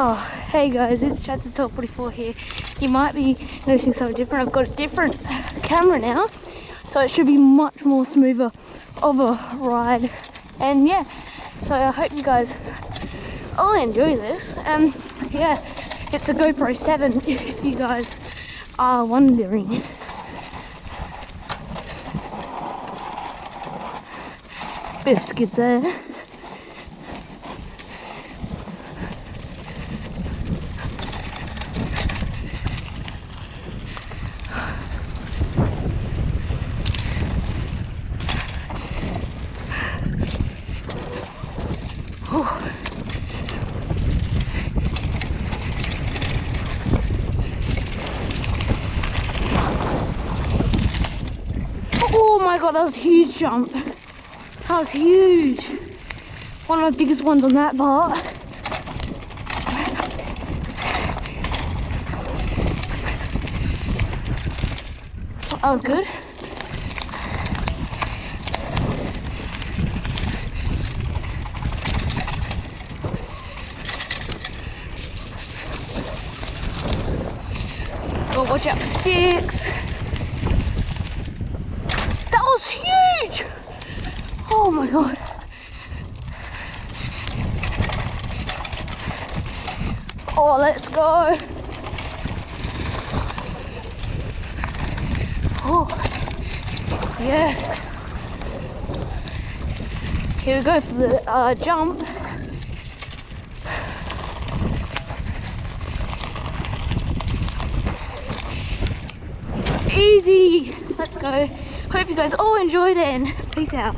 Oh, hey guys, it's Chad's Top 44 here. You might be noticing something different. I've got a different camera now, so it should be much more smoother of a ride. And yeah, so I hope you guys all enjoy this. Yeah, it's a GoPro 7 if you guys are wondering. Bit of skids there. Oh my god, that was a huge jump. That was huge. One of my biggest ones on that part. That was good. Oh, watch out for sticks. That was huge. Oh my god. Oh, let's go. Oh, yes. Here we go for the jump. Easy. Let's go. Hope you guys all enjoyed it and peace out.